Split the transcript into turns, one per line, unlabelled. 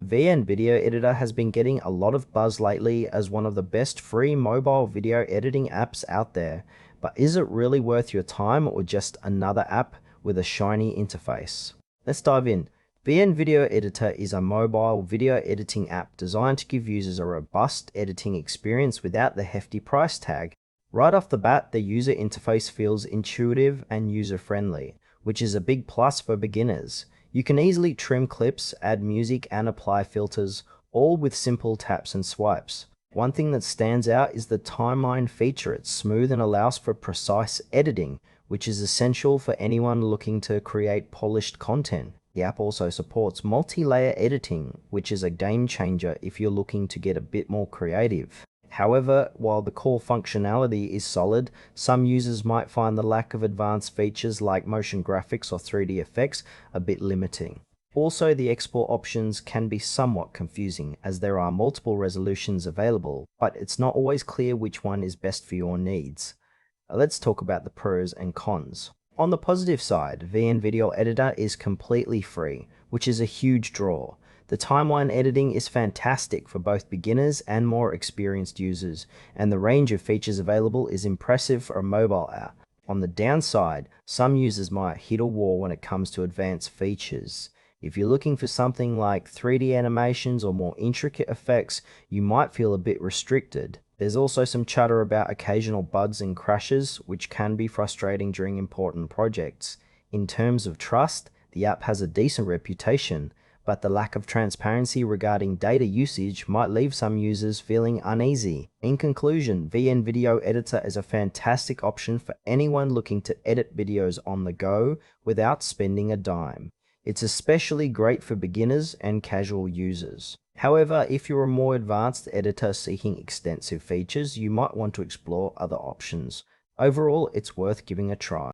VN Video Editor has been getting a lot of buzz lately as one of the best free mobile video editing apps out there, but is it really worth your time or just another app with a shiny interface? Let's dive in. VN Video Editor is a mobile video editing app designed to give users a robust editing experience without the hefty price tag. Right off the bat, the user interface feels intuitive and user-friendly, which is a big plus for beginners. You can easily trim clips, add music, and apply filters, all with simple taps and swipes. One thing that stands out is the timeline feature. It's smooth and allows for precise editing, which is essential for anyone looking to create polished content. The app also supports multi-layer editing, which is a game changer if you're looking to get a bit more creative. However, while the core functionality is solid, some users might find the lack of advanced features like motion graphics or 3D effects a bit limiting. Also, the export options can be somewhat confusing as there are multiple resolutions available, but it's not always clear which one is best for your needs. Let's talk about the pros and cons. On the positive side, VN Video Editor is completely free, which is a huge draw. The timeline editing is fantastic for both beginners and more experienced users, and the range of features available is impressive for a mobile app. On the downside, some users might hit a wall when it comes to advanced features. If you're looking for something like 3D animations or more intricate effects, you might feel a bit restricted. There's also some chatter about occasional bugs and crashes, which can be frustrating during important projects. In terms of trust, the app has a decent reputation, but the lack of transparency regarding data usage might leave some users feeling uneasy. In conclusion, VN Video Editor is a fantastic option for anyone looking to edit videos on the go without spending a dime. It's especially great for beginners and casual users. However, if you're a more advanced editor seeking extensive features, you might want to explore other options. Overall, it's worth giving a try.